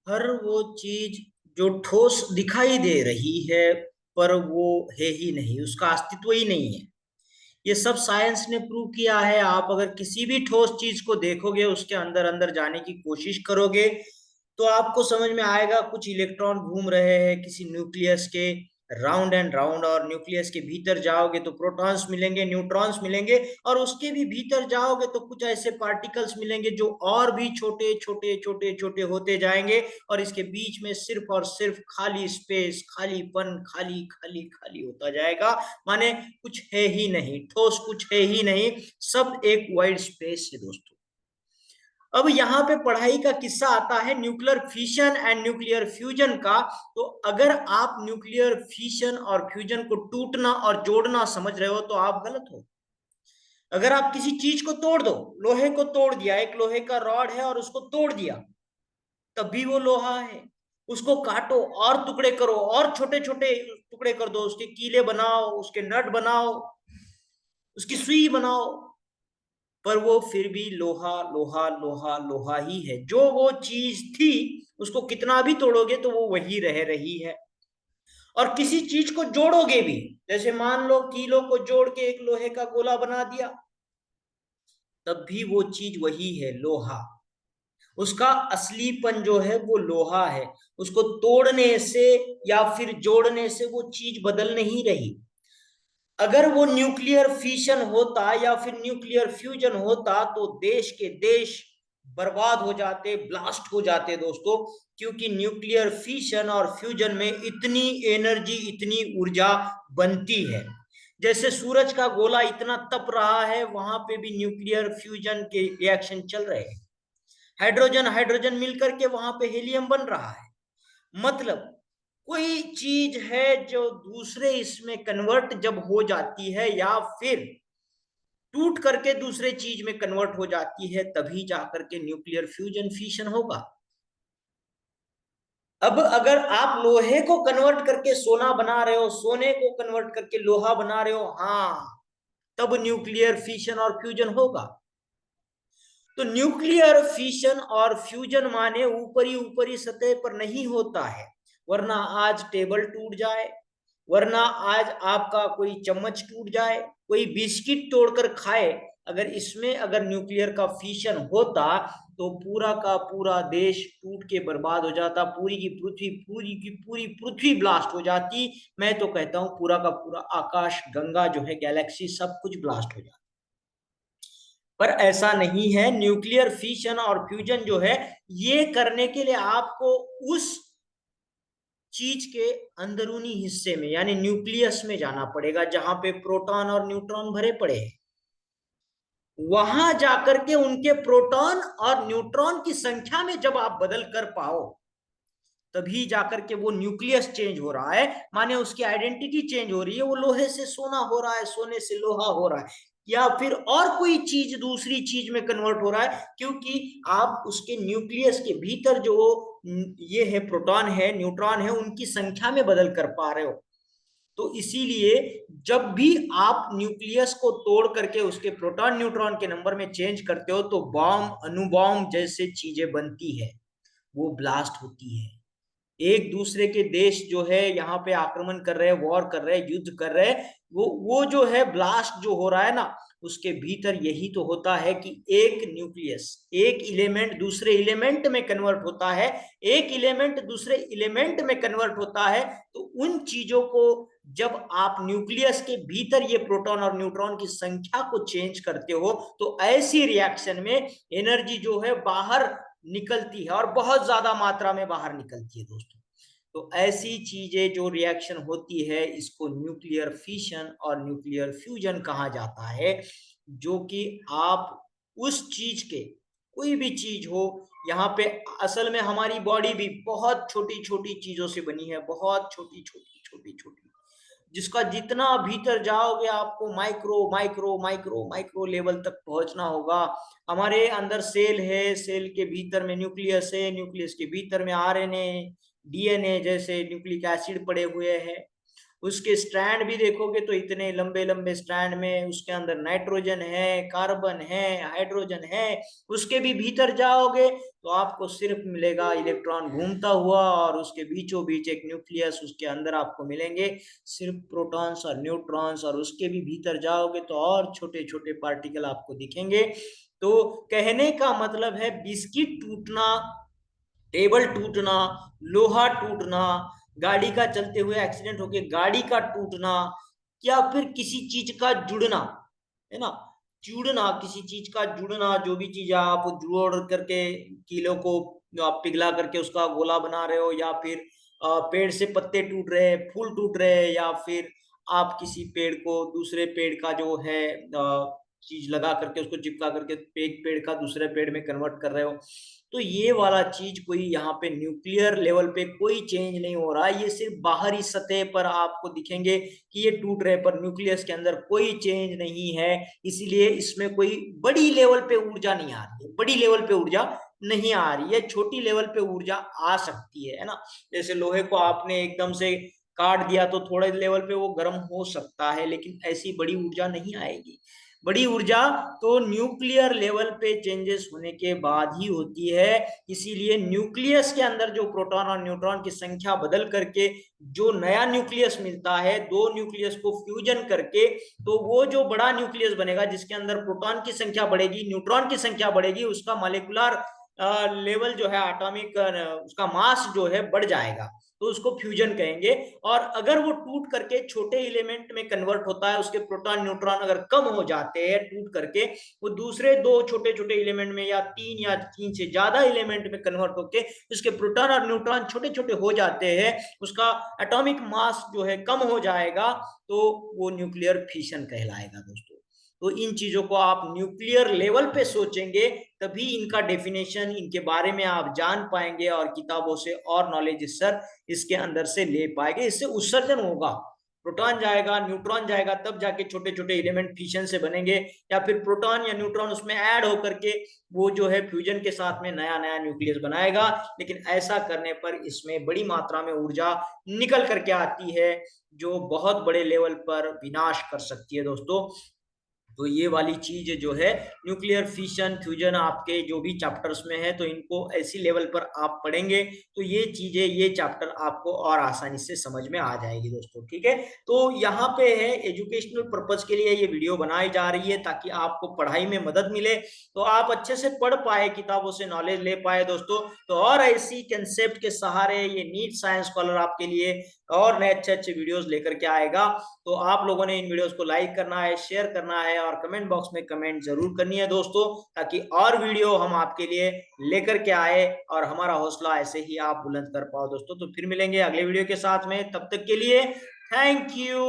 हर वो चीज जो ठोस दिखाई दे रही है पर वो है ही नहीं, उसका अस्तित्व ही नहीं है। ये सब साइंस ने प्रूव किया है। आप अगर किसी भी ठोस चीज को देखोगे, उसके अंदर अंदर जाने की कोशिश करोगे, तो आपको समझ में आएगा कुछ इलेक्ट्रॉन घूम रहे हैं किसी न्यूक्लियस के राउंड एंड राउंड, और न्यूक्लियस के भीतर जाओगे तो प्रोटॉन्स मिलेंगे, न्यूट्रॉन्स मिलेंगे, और उसके भी भीतर जाओगे तो कुछ ऐसे पार्टिकल्स मिलेंगे जो और भी छोटे छोटे छोटे छोटे होते जाएंगे, और इसके बीच में सिर्फ और सिर्फ खाली स्पेस, खालीपन, खाली खाली खाली होता जाएगा। माने कुछ है ही नहीं, ठोस कुछ है ही नहीं, सब एक वाइड स्पेस है दोस्तों। अब यहाँ पे पढ़ाई का किस्सा आता है nuclear fission and nuclear fusion का। तो अगर आप न्यूक्लियर फिशन और फ्यूजन को टूटना और जोड़ना समझ रहे हो तो आप गलत हो। अगर आप किसी चीज को तोड़ दो, लोहे को तोड़ दिया, एक लोहे का रॉड है और उसको तोड़ दिया, तब भी वो लोहा है। उसको काटो और टुकड़े करो और छोटे छोटे टुकड़े कर दो, उसके कीले बनाओ, उसके नट बनाओ, उसकी सुई बनाओ, पर वो फिर भी लोहा लोहा लोहा लोहा ही है। जो वो चीज थी उसको कितना भी तोड़ोगे तो वो वही रह रही है। और किसी चीज को जोड़ोगे भी, जैसे मान लो कीलों को जोड़ के एक लोहे का गोला बना दिया, तब भी वो चीज वही है, लोहा। उसका असलीपन जो है वो लोहा है। उसको तोड़ने से या फिर जोड़ने से वो चीज बदल नहीं रही। अगर वो न्यूक्लियर फिशन होता या फिर न्यूक्लियर फ्यूजन होता तो देश के देश बर्बाद हो जाते, ब्लास्ट हो जाते दोस्तों। क्योंकि न्यूक्लियर फिशन और फ्यूजन में इतनी एनर्जी, इतनी ऊर्जा बनती है। जैसे सूरज का गोला इतना तप रहा है, वहां पे भी न्यूक्लियर फ्यूजन के रिएक्शन चल रहे हैं। हाइड्रोजन हाइड्रोजन मिलकर के वहां पे हीलियम बन रहा है। मतलब कोई चीज है जो दूसरे इसमें कन्वर्ट जब हो जाती है या फिर टूट करके दूसरे चीज में कन्वर्ट हो जाती है, तभी जाकर के न्यूक्लियर फ्यूजन फिशन होगा। अब अगर आप लोहे को कन्वर्ट करके सोना बना रहे हो, सोने को कन्वर्ट करके लोहा बना रहे हो, हाँ, तब न्यूक्लियर फिशन और फ्यूजन होगा। तो न्यूक्लियर फिशन और फ्यूजन माने ऊपरी ऊपरी सतह पर नहीं होता है। वरना आज टेबल टूट जाए, वरना आज आपका कोई चम्मच टूट जाए, कोई बिस्किट तोड़कर खाए, अगर इसमें अगर न्यूक्लियर का फिशन होता तो पूरा का पूरा देश टूट के बर्बाद हो जाता, पूरी की पूरी पृथ्वी ब्लास्ट हो जाती। मैं तो कहता हूं पूरा का पूरा आकाश गंगा जो है, गैलेक्सी, सब कुछ ब्लास्ट हो जाता। पर ऐसा नहीं है। न्यूक्लियर फिशन और फ्यूजन जो है, ये करने के लिए आपको उस चीज के अंदरूनी हिस्से में यानी न्यूक्लियस में जाना पड़ेगा, जहां पे प्रोटॉन और न्यूट्रॉन भरे पड़े हैं। वहां जाकर के उनके प्रोटॉन और न्यूट्रॉन की संख्या में जब आप बदल कर पाओ, तभी जाकर के वो न्यूक्लियस चेंज हो रहा है। माने उसकी आइडेंटिटी चेंज हो रही है, वो लोहे से सोना हो रहा है, सोने से लोहा हो रहा है, या फिर और कोई चीज दूसरी चीज में कन्वर्ट हो रहा है। क्योंकि आप उसके न्यूक्लियस के भीतर जो ये है, प्रोटॉन है, न्यूट्रॉन है, उनकी संख्या में बदल कर पा रहे हो। तो इसीलिए जब भी आप न्यूक्लियस को तोड़ करके उसके प्रोटॉन न्यूट्रॉन के नंबर में चेंज करते हो तो बॉम्ब, अणुबॉम्ब जैसे चीजें बनती है, वो ब्लास्ट होती है। एक दूसरे के देश जो है यहाँ पे आक्रमण कर रहे हैं, वॉर कर रहे हैं, युद्ध कर रहे हैं, वो जो है ब्लास्ट जो हो रहा है ना, उसके भीतर यही तो होता है कि एक न्यूक्लियस, एक इलेमेंट दूसरे इलेमेंट में कन्वर्ट होता है, एक इलेमेंट दूसरे इलेमेंट में कन्वर्ट होता है। तो उन चीजों को जब आप न्यूक्लियस के भीतर ये प्रोटॉन और न्यूट्रॉन की संख्या को चेंज करते हो, तो ऐसी रिएक्शन में एनर्जी जो है बाहर निकलती है, और बहुत ज्यादा मात्रा में बाहर निकलती है दोस्तों। तो ऐसी चीजें जो रिएक्शन होती है, इसको न्यूक्लियर फिशन और न्यूक्लियर फ्यूजन कहा जाता है। जो कि आप उस चीज के, कोई भी चीज हो, यहाँ पे असल में हमारी बॉडी भी बहुत छोटी छोटी चीजों से बनी है, बहुत छोटी छोटी छोटी छोटी, जिसका जितना भीतर जाओगे आपको micro micro micro micro level तक पहुंचना होगा। हमारे अंदर सेल है, सेल के भीतर में न्यूक्लियस है, न्यूक्लियस के भीतर में आरएनए, डीएनए जैसे न्यूक्लिक एसिड पड़े हुए हैं। उसके स्ट्रैंड भी देखोगे तो इतने लंबे लंबे स्ट्रैंड में उसके अंदर नाइट्रोजन है, कार्बन है, हाइड्रोजन है। उसके भी भीतर जाओगे तो आपको सिर्फ मिलेगा इलेक्ट्रॉन घूमता हुआ, और उसके बीचों बीच एक न्यूक्लियस, उसके अंदर आपको मिलेंगे सिर्फ प्रोटॉन्स और न्यूट्रॉन्स, और उसके भी भीतर जाओगे तो और छोटे छोटे पार्टिकल आपको दिखेंगे। तो कहने का मतलब है बिस्किट टूटना, टेबल टूटना, लोहा टूटना, गाड़ी का चलते हुए एक्सीडेंट होके गाड़ी का टूटना, या फिर किसी चीज का जुड़ना, है ना, जुड़ना, किसी चीज का जुड़ना, जो भी चीज आप जोड़ करके कीलों को आप पिघला करके उसका गोला बना रहे हो, या फिर पेड़ से पत्ते टूट रहे, फूल टूट रहे, या फिर आप किसी पेड़ को दूसरे पेड़ का जो है चीज लगा करके उसको चिपका करके एक पेड़ का दूसरे पेड़ में कन्वर्ट कर रहे हो। तो ये वाला चीज कोई यहाँ पे न्यूक्लियर लेवल पे कोई चेंज नहीं हो रहा है, ये सिर्फ बाहरी सतह पर आपको दिखेंगे कि ये टूट रहे, पर न्यूक्लियस के अंदर कोई चेंज नहीं है। इसीलिए इसमें कोई बड़ी लेवल पे ऊर्जा नहीं आ रही है, बड़ी लेवल पे ऊर्जा नहीं आ रही है, छोटी लेवल पे ऊर्जा आ सकती है ना। जैसे लोहे को आपने एकदम से काट दिया तो थोड़े लेवल पे वो गर्म हो सकता है, लेकिन ऐसी बड़ी ऊर्जा नहीं आएगी। बड़ी ऊर्जा तो न्यूक्लियर लेवल पे चेंजेस होने के बाद ही होती है। इसीलिए न्यूक्लियस के अंदर जो प्रोटॉन और न्यूट्रॉन की संख्या बदल करके जो नया न्यूक्लियस मिलता है, दो न्यूक्लियस को फ्यूजन करके, तो वो जो बड़ा न्यूक्लियस बनेगा जिसके अंदर प्रोटॉन की संख्या बढ़ेगी, न्यूट्रॉन की संख्या बढ़ेगी, उसका मॉलिक्यूलर लेवल जो है, एटॉमिक उसका मास जो है बढ़ जाएगा, तो उसको फ्यूजन कहेंगे। और अगर वो टूट करके छोटे एलिमेंट में कन्वर्ट होता है, उसके प्रोटॉन न्यूट्रॉन अगर कम हो जाते हैं टूट करके, वो दूसरे दो छोटे छोटे एलिमेंट में या तीन से ज्यादा एलिमेंट में कन्वर्ट होके उसके प्रोटॉन और न्यूट्रॉन छोटे छोटे हो जाते हैं, उसका एटॉमिक मास जो है कम हो जाएगा, तो वो न्यूक्लियर फिशन कहलाएगा दोस्तों। तो इन चीजों को आप न्यूक्लियर लेवल पे सोचेंगे, तभी इनका डेफिनेशन, इनके बारे में आप जान पाएंगे, और किताबों से और नॉलेज सर इसके अंदर से ले पाएंगे। इससे उत्सर्जन होगा, प्रोटॉन जाएगा, न्यूट्रॉन जाएगा, तब जाके छोटे छोटे एलिमेंट फिशन से बनेंगे, या फिर प्रोटॉन या न्यूट्रॉन उसमें ऐड होकर के वो जो है फ्यूजन के साथ में नया नया न्यूक्लियस बनाएगा। लेकिन ऐसा करने पर इसमें बड़ी मात्रा में ऊर्जा निकल करके आती है, जो बहुत बड़े लेवल पर विनाश कर सकती है दोस्तों। तो ये वाली चीज जो है न्यूक्लियर फिशन फ्यूजन आपके जो भी चैप्टर्स में है, तो इनको ऐसी लेवल पर आप पढ़ेंगे तो ये चीजें, ये चैप्टर आपको और आसानी से समझ में आ जाएगी दोस्तों। ठीक है, तो यहाँ पे है एजुकेशनल पर्पज के लिए ये वीडियो बनाई जा रही है, ताकि आपको पढ़ाई में मदद मिले, तो आप अच्छे से पढ़ पाए, किताबों से नॉलेज ले पाए दोस्तों। तो और ऐसी कंसेप्ट के सहारे ये नीट साइंस स्कॉलर आपके लिए और नए अच्छे अच्छे वीडियोस लेकर के आएगा। तो आप लोगों ने इन वीडियोस को लाइक करना है, शेयर करना है, और कमेंट बॉक्स में कमेंट जरूर करनी है दोस्तों, ताकि और वीडियो हम आपके लिए लेकर के आए और हमारा हौसला ऐसे ही आप बुलंद कर पाओ दोस्तों। तो फिर मिलेंगे अगले वीडियो के साथ में, तब तक के लिए थैंक यू।